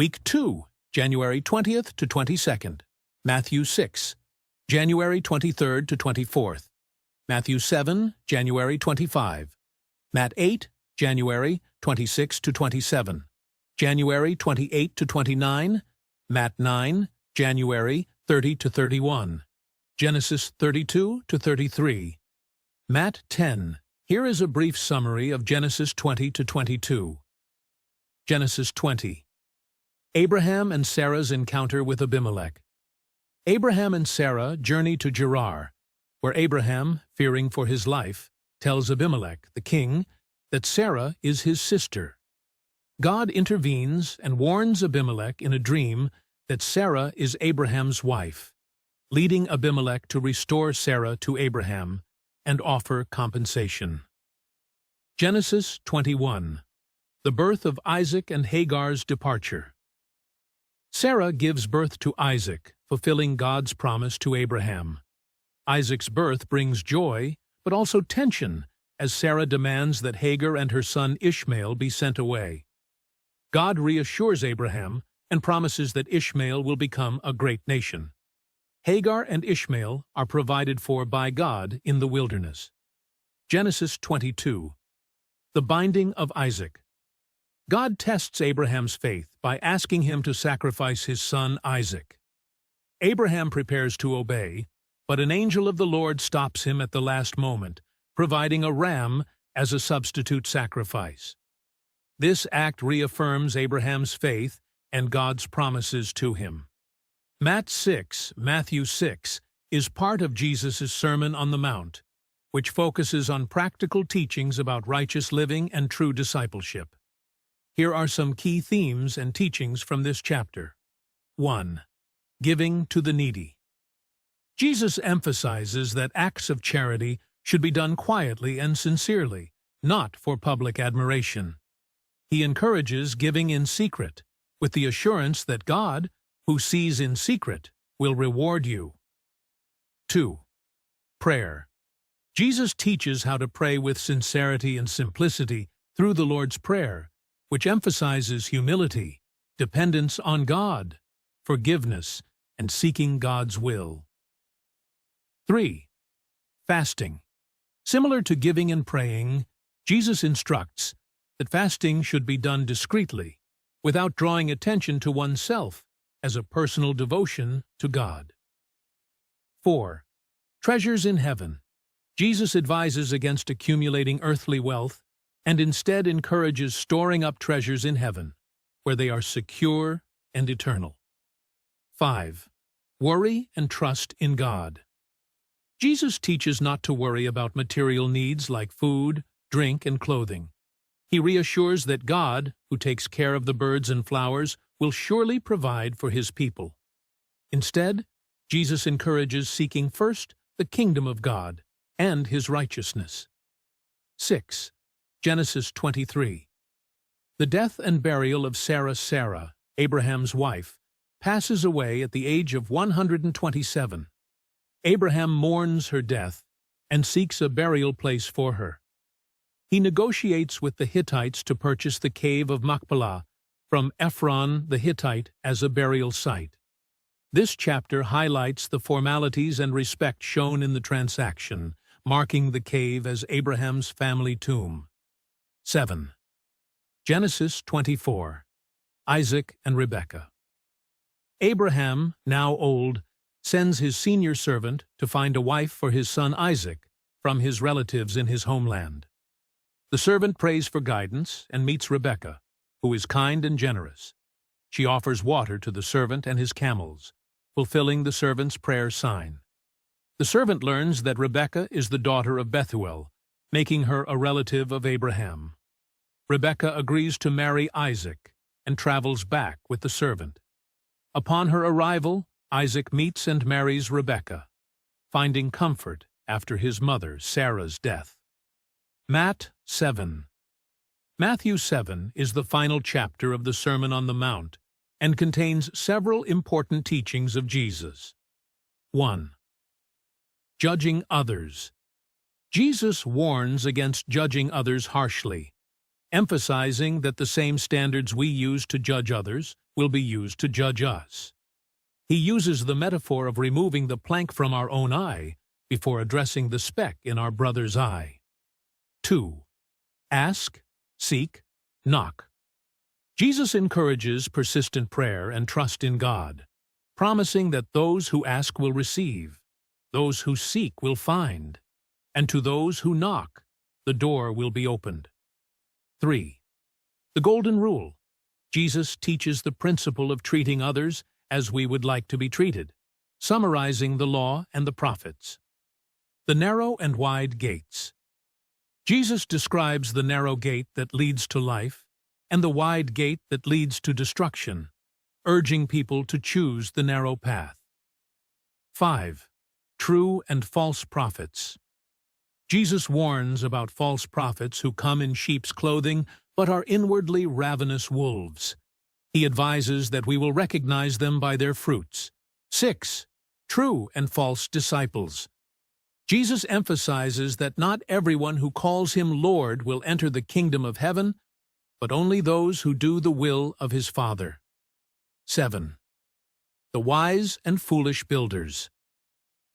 Week 2, January 20th to 22nd. Matthew 6, January 23rd to 24th. Matthew 7, January 25. Matt 8, January 26 to 27. January 28 to 29. Matt 9, January 30 to 31. Genesis 32 to 33. Matt 10. Here is a brief summary of Genesis 20 to 22. Genesis 20. Abraham and Sarah's encounter with Abimelech. Abraham and Sarah journey to Gerar, where Abraham, fearing for his life, tells Abimelech, the king, that Sarah is his sister. God intervenes and warns Abimelech in a dream that Sarah is Abraham's wife, leading Abimelech to restore Sarah to Abraham and offer compensation. Genesis 21. The birth of Isaac and Hagar's departure. Sarah gives birth to Isaac, fulfilling God's promise to Abraham. Isaac's birth brings joy, but also tension, as Sarah demands that Hagar and her son Ishmael be sent away. God reassures Abraham and promises that Ishmael will become a great nation. Hagar and Ishmael are provided for by God in the wilderness. Genesis 22. The binding of Isaac. God tests Abraham's faith by asking him to sacrifice his son Isaac. Abraham prepares to obey, but an angel of the Lord stops him at the last moment, providing a ram as a substitute sacrifice. This act reaffirms Abraham's faith and God's promises to him. Matthew 6, is part of Jesus' Sermon on the Mount, which focuses on practical teachings about righteous living and true discipleship. Here are some key themes and teachings from this chapter. 1. Giving to the needy. Jesus emphasizes that acts of charity should be done quietly and sincerely, not for public admiration. He encourages giving in secret, with the assurance that God, who sees in secret, will reward you. 2. Prayer. Jesus teaches how to pray with sincerity and simplicity through the Lord's Prayer, which emphasizes humility, dependence on God, forgiveness, and seeking God's will. 3. Fasting. Similar to giving and praying, Jesus instructs that fasting should be done discreetly, without drawing attention to oneself, as a personal devotion to God. 4. Treasures in heaven. Jesus advises against accumulating earthly wealth and instead encourages storing up treasures in heaven, where they are secure and eternal. 5. Worry and trust in God. Jesus teaches not to worry about material needs like food, drink, and clothing. He reassures that God, who takes care of the birds and flowers, will surely provide for his people. Instead, Jesus encourages seeking first the kingdom of God and his righteousness. 6. Genesis 23. The death and burial of Sarah, Abraham's wife, passes away at the age of 127. Abraham mourns her death and seeks a burial place for her. He negotiates with the Hittites to purchase the cave of Machpelah from Ephron the Hittite as a burial site. This chapter highlights the formalities and respect shown in the transaction, marking the cave as Abraham's family tomb. 7. Genesis 24. Isaac and Rebekah. Abraham, now old, sends his senior servant to find a wife for his son Isaac from his relatives in his homeland. The servant prays for guidance and meets Rebekah, who is kind and generous. She offers water to the servant and his camels, fulfilling the servant's prayer sign. The servant learns that Rebekah is the daughter of Bethuel, making her a relative of Abraham. Rebekah agrees to marry Isaac and travels back with the servant. Upon her arrival, Isaac meets and marries Rebekah, finding comfort after his mother Sarah's death. Matthew 7. Matthew 7 is the final chapter of the Sermon on the Mount and contains several important teachings of Jesus. 1. Judging others. Jesus warns against judging others harshly. emphasizing that the same standards we use to judge others will be used to judge us. He uses the metaphor of removing the plank from our own eye before addressing the speck in our brother's eye. 2. Ask, seek, knock. Jesus encourages persistent prayer and trust in God, promising that those who ask will receive, those who seek will find, and to those who knock, the door will be opened. 3. The Golden Rule. Jesus teaches the principle of treating others as we would like to be treated, summarizing the law and the prophets. The narrow and wide gates. Jesus describes the narrow gate that leads to life and the wide gate that leads to destruction, urging people to choose the narrow path. 5. True and false prophets. Jesus warns about false prophets who come in sheep's clothing but are inwardly ravenous wolves. He advises that we will recognize them by their fruits. 6. True and false disciples. Jesus emphasizes that not everyone who calls him Lord will enter the kingdom of heaven, but only those who do the will of his Father. 7. The wise and foolish builders.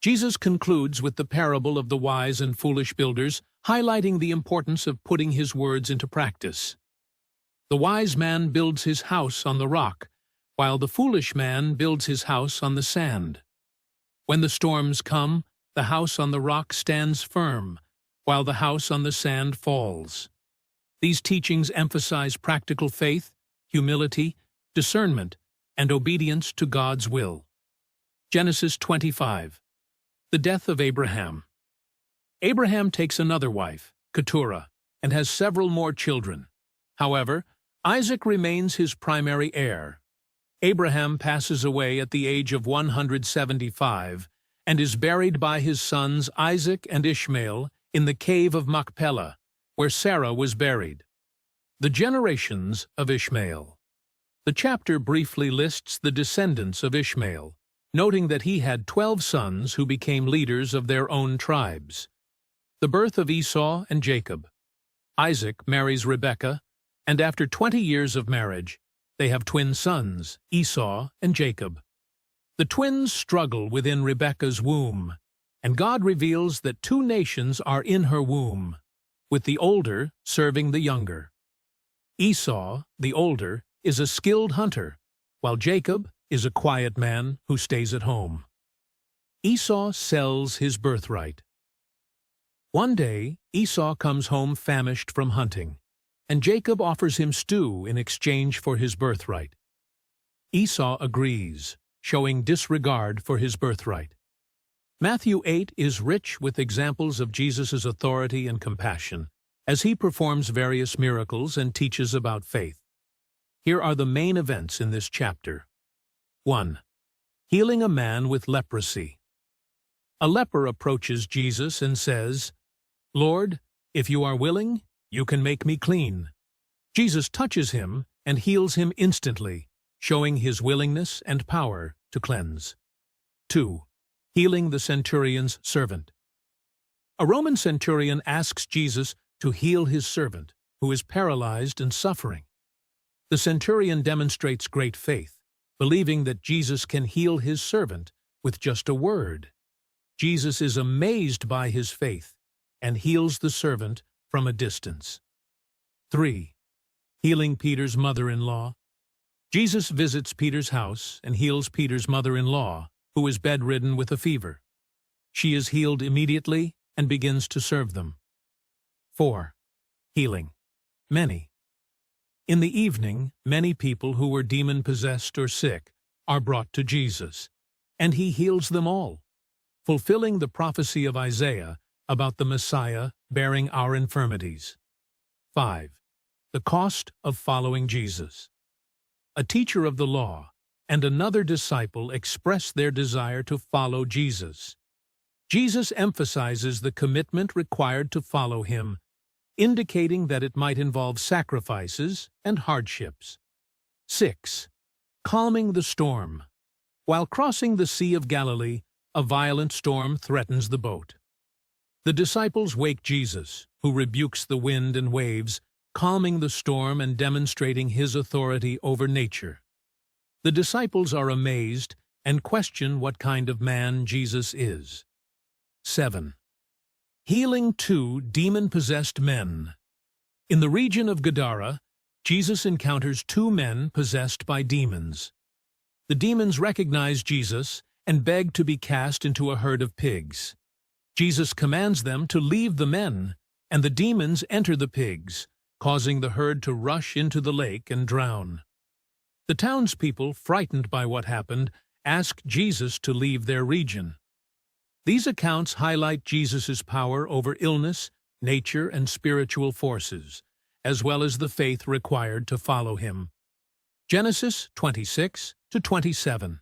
Jesus concludes with the parable of the wise and foolish builders, highlighting the importance of putting his words into practice. The wise man builds his house on the rock, while the foolish man builds his house on the sand. When the storms come, the house on the rock stands firm, while the house on the sand falls. These teachings emphasize practical faith, humility, discernment, and obedience to God's will. Genesis 25. The death of Abraham. Abraham takes another wife, Keturah, and has several more children. However, Isaac remains his primary heir. Abraham passes away at the age of 175 and is buried by his sons Isaac and Ishmael in the cave of Machpelah, where Sarah was buried. The generations of Ishmael. The chapter briefly lists the descendants of Ishmael, noting that he had 12 sons who became leaders of their own tribes. The birth of Esau and Jacob. Isaac marries Rebekah, and after 20 years of marriage, they have twin sons, Esau and Jacob. The twins struggle within Rebekah's womb, and God reveals that 2 nations are in her womb, with the older serving the younger. Esau, the older, is a skilled hunter, while Jacob is a quiet man who stays at home. Esau sells his birthright. One day, Esau comes home famished from hunting, and Jacob offers him stew in exchange for his birthright. Esau agrees, showing disregard for his birthright. Matthew 8 is rich with examples of Jesus' authority and compassion, as he performs various miracles and teaches about faith. Here are the main events in this chapter. 1. Healing a man with leprosy. A leper approaches Jesus and says, "Lord, if you are willing, you can make me clean." Jesus touches him and heals him instantly, showing his willingness and power to cleanse. 2. Healing the centurion's servant. A Roman centurion asks Jesus to heal his servant, who is paralyzed and suffering. The centurion demonstrates great faith, believing that Jesus can heal his servant with just a word. Jesus is amazed by his faith and heals the servant from a distance. 3. Healing Peter's mother-in-law. Jesus visits Peter's house and heals Peter's mother-in-law, who is bedridden with a fever. She is healed immediately and begins to serve them. 4. Healing many. In the evening, many people who were demon-possessed or sick are brought to Jesus, and he heals them all, fulfilling the prophecy of Isaiah about the Messiah bearing our infirmities. 5. The cost of following Jesus. A teacher of the law and another disciple express their desire to follow Jesus. Jesus emphasizes the commitment required to follow him, indicating that it might involve sacrifices and hardships. 6. Calming the storm. While crossing the Sea of Galilee, a violent storm threatens the boat. The disciples wake Jesus, who rebukes the wind and waves, calming the storm and demonstrating his authority over nature. The disciples are amazed and question what kind of man Jesus is. 7. Healing 2 demon-possessed men. In the region of Gerar, Jesus encounters 2 men possessed by demons. The demons recognize Jesus and beg to be cast into a herd of pigs. Jesus commands them to leave the men, and the demons enter the pigs, causing the herd to rush into the lake and drown. The townspeople, frightened by what happened, ask Jesus to leave their region. These accounts highlight Jesus' power over illness, nature, and spiritual forces, as well as the faith required to follow him. Genesis 26-27.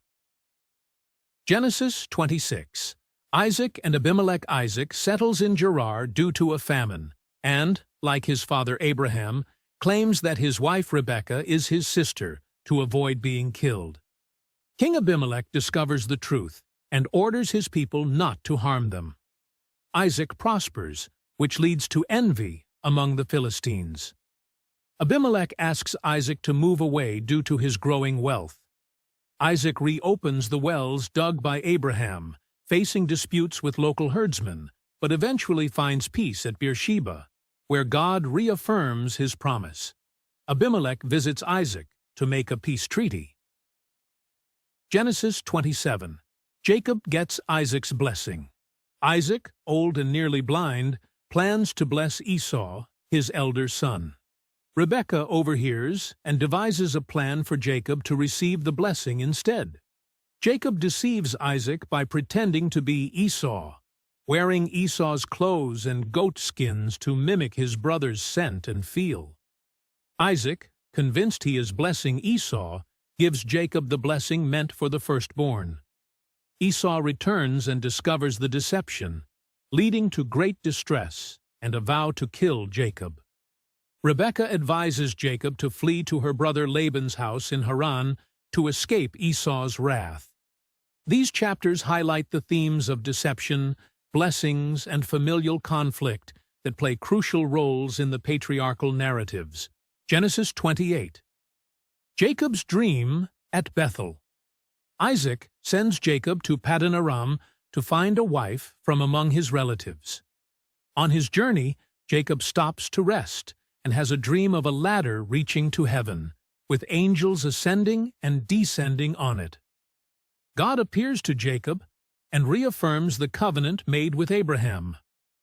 Genesis 26. Isaac and Abimelech. Isaac settles in Gerar due to a famine, and, like his father Abraham, claims that his wife Rebekah is his sister to avoid being killed. King Abimelech discovers the truth and orders his people not to harm them. Isaac prospers, which leads to envy among the Philistines. Abimelech asks Isaac to move away due to his growing wealth. Isaac reopens the wells dug by Abraham, facing disputes with local herdsmen, but eventually finds peace at Beersheba, where God reaffirms his promise. Abimelech visits Isaac to make a peace treaty. Genesis 27. Jacob gets Isaac's blessing. Isaac, old and nearly blind, plans to bless Esau, his elder son. Rebekah overhears and devises a plan for Jacob to receive the blessing instead. Jacob deceives Isaac by pretending to be Esau, wearing Esau's clothes and goat skins to mimic his brother's scent and feel. Isaac, convinced he is blessing Esau, gives Jacob the blessing meant for the firstborn. Esau returns and discovers the deception, leading to great distress and a vow to kill Jacob. Rebekah advises Jacob to flee to her brother Laban's house in Haran to escape Esau's wrath. These chapters highlight the themes of deception, blessings, and familial conflict that play crucial roles in the patriarchal narratives. Genesis 28. Jacob's dream at Bethel. Isaac sends Jacob to Paddan Aram to find a wife from among his relatives. On his journey, Jacob stops to rest and has a dream of a ladder reaching to heaven, with angels ascending and descending on it. God appears to Jacob and reaffirms the covenant made with Abraham,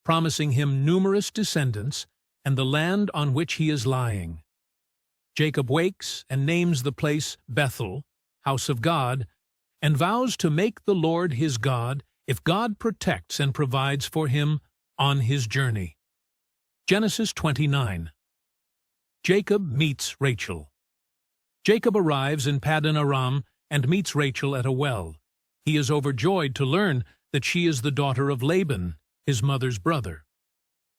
promising him numerous descendants and the land on which he is lying. Jacob wakes and names the place Bethel, house of God, and vows to make the Lord his God if God protects and provides for him on his journey. Genesis 29. Jacob meets Rachel. Jacob arrives in Paddan Aram and meets Rachel at a well. He is overjoyed to learn that she is the daughter of Laban, his mother's brother.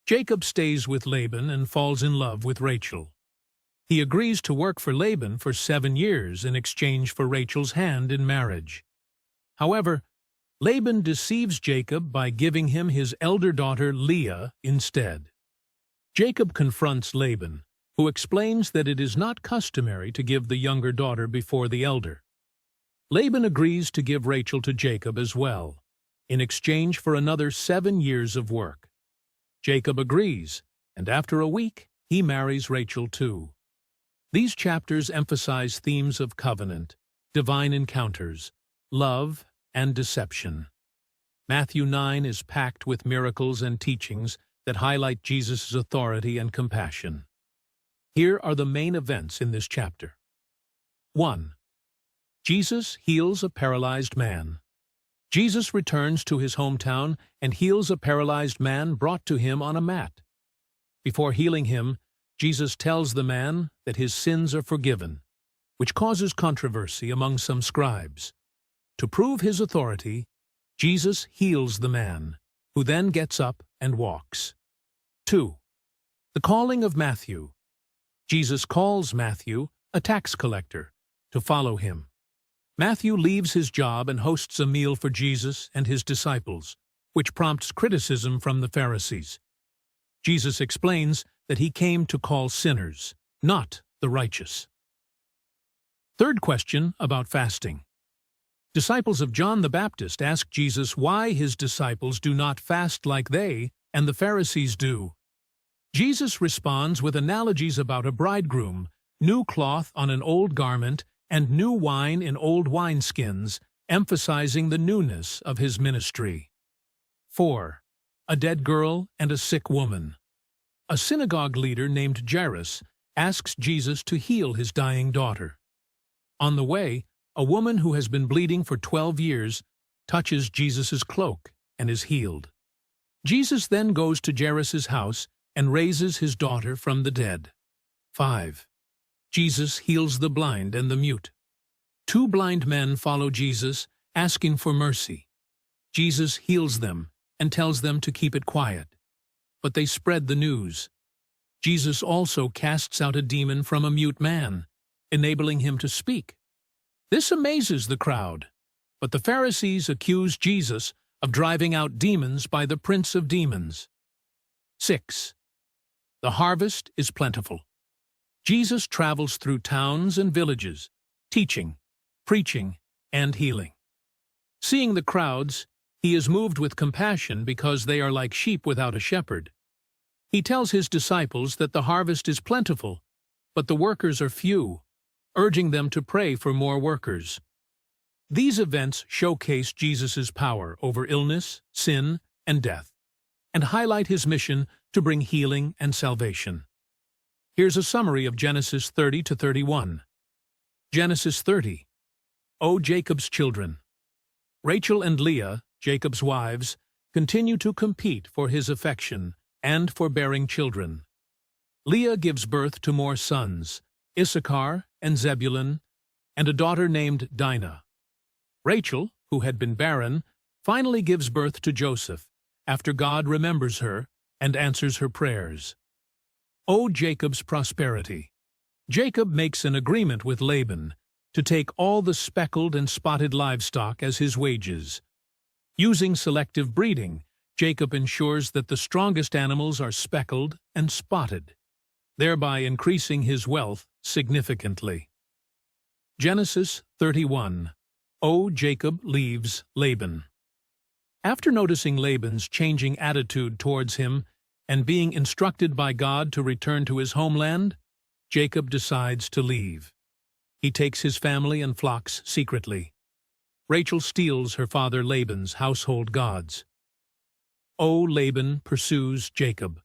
Jacob stays with Laban and falls in love with Rachel. He agrees to work for Laban for 7 years in exchange for Rachel's hand in marriage. However, Laban deceives Jacob by giving him his elder daughter Leah instead. Jacob confronts Laban, who explains that it is not customary to give the younger daughter before the elder. Laban agrees to give Rachel to Jacob as well, in exchange for another 7 years of work. Jacob agrees, and after a week, he marries Rachel too. These chapters emphasize themes of covenant, divine encounters, love, and deception. Matthew 9 is packed with miracles and teachings that highlight Jesus' authority and compassion. Here are the main events in this chapter. 1. Jesus heals a paralyzed man. Jesus returns to his hometown and heals a paralyzed man brought to him on a mat. Before healing him, Jesus tells the man that his sins are forgiven, which causes controversy among some scribes. To prove his authority, Jesus heals the man, who then gets up and walks. 2. The calling of Matthew. Jesus calls Matthew, a tax collector, to follow him. Matthew leaves his job and hosts a meal for Jesus and his disciples, which prompts criticism from the Pharisees. Jesus explains that he came to call sinners, not the righteous. Third question about fasting. Disciples of John the Baptist ask Jesus why his disciples do not fast like they and the Pharisees do. Jesus responds with analogies about a bridegroom, new cloth on an old garment, and new wine in old wineskins, emphasizing the newness of his ministry. 4. A dead girl and a sick woman. A synagogue leader named Gerar asks Jesus to heal his dying daughter. On the way, a woman who has been bleeding for 12 years touches Jesus' cloak and is healed. Jesus then goes to Jairus' house and raises his daughter from the dead. 5. Jesus heals the blind and the mute. 2 blind men follow Jesus, asking for mercy. Jesus heals them and tells them to keep it quiet. But they spread the news. Jesus also casts out a demon from a mute man, enabling him to speak. This amazes the crowd, but the Pharisees accuse Jesus of driving out demons by the prince of demons. 6. The harvest is plentiful. Jesus travels through towns and villages, teaching, preaching, and healing. Seeing the crowds, he is moved with compassion because they are like sheep without a shepherd. He tells his disciples that the harvest is plentiful, but the workers are few, urging them to pray for more workers. These events showcase Jesus' power over illness, sin, and death, and highlight his mission to bring healing and salvation. Here's a summary of Genesis 30 to 31. Genesis 30. O Jacob's children. Rachel and Leah, Jacob's wives, continue to compete for his affection and for bearing children. Leah gives birth to more sons, Issachar and Zebulun, and a daughter named Dinah. Rachel, who had been barren, finally gives birth to Joseph, after God remembers her and answers her prayers. O Jacob's prosperity. Jacob makes an agreement with Laban to take all the speckled and spotted livestock as his wages. Using selective breeding, Jacob ensures that the strongest animals are speckled and spotted, thereby increasing his wealth significantly. Genesis 31. O Jacob leaves Laban. After noticing Laban's changing attitude towards him and being instructed by God to return to his homeland, Jacob decides to leave. He takes his family and flocks secretly. Rachel steals her father Laban's household gods. O Laban pursues Jacob.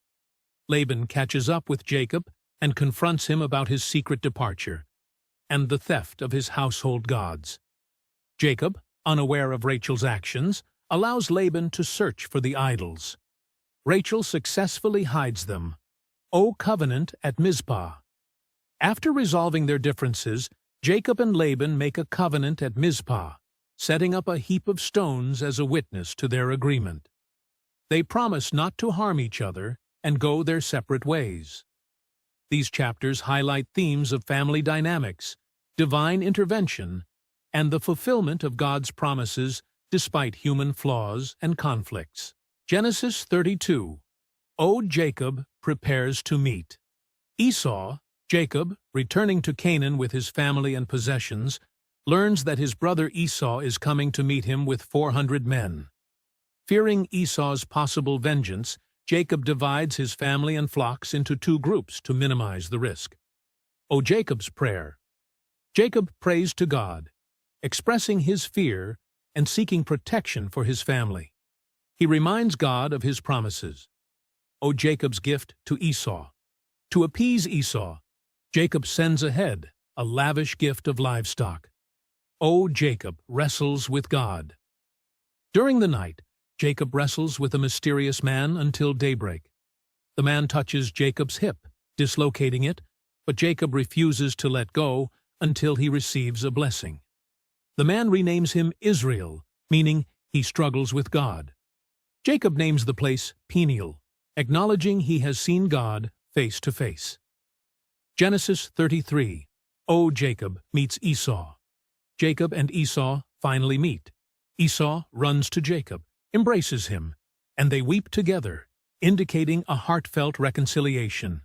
Laban catches up with Jacob and confronts him about his secret departure and the theft of his household gods. Jacob, unaware of Rachel's actions, allows Laban to search for the idols. Rachel successfully hides them. O covenant at Mizpah. After resolving their differences, Jacob and Laban make a covenant at Mizpah, setting up a heap of stones as a witness to their agreement. They promise not to harm each other and go their separate ways. These chapters highlight themes of family dynamics, divine intervention, and the fulfillment of God's promises despite human flaws and conflicts. Genesis 32. O Jacob prepares to meet. Esau, Jacob, returning to Canaan with his family and possessions, learns that his brother Esau is coming to meet him with 400 men. Fearing Esau's possible vengeance, Jacob divides his family and flocks into 2 groups to minimize the risk. O Jacob's prayer. Jacob prays to God, expressing his fear and seeking protection for his family. He reminds God of his promises. O Jacob's gift to Esau. To appease Esau, Jacob sends ahead a lavish gift of livestock. O Jacob wrestles with God. During the night, Jacob wrestles with a mysterious man until daybreak. The man touches Jacob's hip, dislocating it, but Jacob refuses to let go until he receives a blessing. The man renames him Israel, meaning he struggles with God. Jacob names the place Peniel, acknowledging he has seen God face to face. Genesis 33. O Jacob meets Esau. Jacob and Esau finally meet. Esau runs to Jacob, embraces him, and they weep together, indicating a heartfelt reconciliation.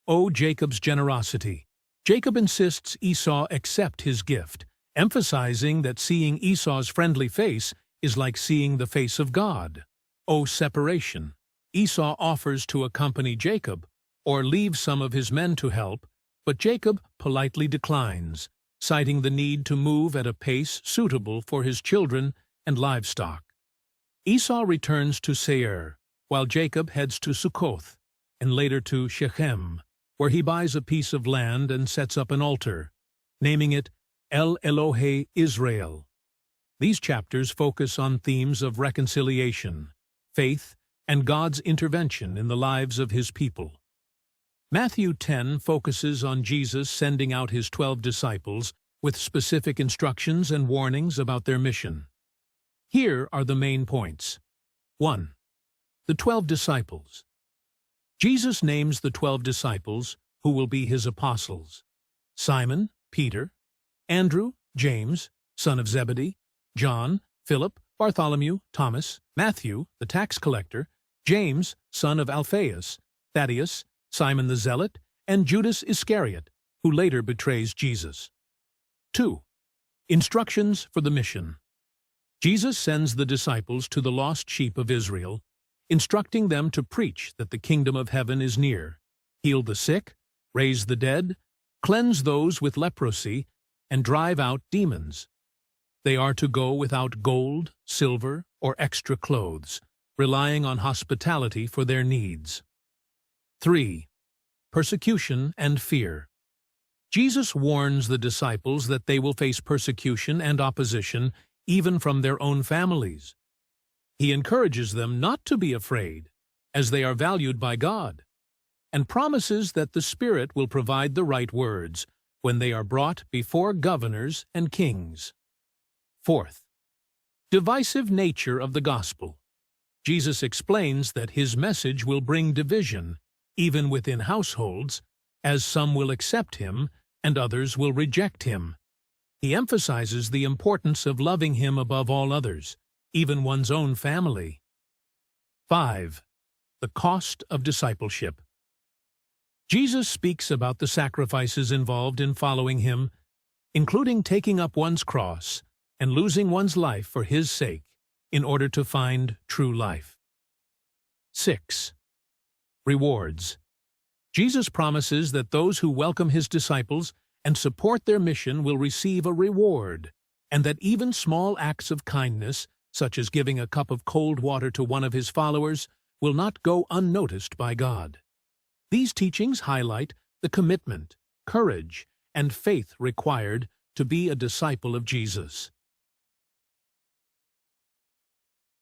O Jacob's generosity. Jacob insists Esau accept his gift, emphasizing that seeing Esau's friendly face is like seeing the face of God. O separation. Esau offers to accompany Jacob, or leave some of his men to help, but Jacob politely declines, citing the need to move at a pace suitable for his children and livestock. Esau returns to Seir, while Jacob heads to Sukkoth, and later to Shechem, where he buys a piece of land and sets up an altar, naming it El Elohe Israel. These chapters focus on themes of reconciliation, faith, and God's intervention in the lives of his people. Matthew 10 focuses on Jesus sending out his 12 disciples with specific instructions and warnings about their mission. Here are the main points. 1. The 12 disciples. Jesus names the 12 disciples who will be his apostles: Simon, Peter, Andrew, James, son of Zebedee, John, Philip, Bartholomew, Thomas, Matthew, the tax collector, James, son of Alphaeus, Thaddeus, Simon the Zealot, and Judas Iscariot, who later betrays Jesus. 2. Instructions for the mission. Jesus sends the disciples to the lost sheep of Israel, instructing them to preach that the kingdom of heaven is near, heal the sick, raise the dead, cleanse those with leprosy, and drive out demons. They are to go without gold, silver, or extra clothes, relying on hospitality for their needs. 3. Persecution and fear. Jesus warns the disciples that they will face persecution and opposition even from their own families. He encourages them not to be afraid, as they are valued by God, and promises that the Spirit will provide the right words when they are brought before governors and kings. 4th, divisive nature of the gospel. Jesus explains that his message will bring division, even within households, as some will accept him and others will reject him. He emphasizes the importance of loving him above all others, even one's own family. 5. The cost of discipleship. Jesus speaks about the sacrifices involved in following him, including taking up one's cross and losing one's life for his sake in order to find true life. 6. Rewards. Jesus promises that those who welcome his disciples and support their mission will receive a reward, and that even small acts of kindness, such as giving a cup of cold water to one of his followers, will not go unnoticed by God. These teachings highlight the commitment, courage, and faith required to be a disciple of Jesus.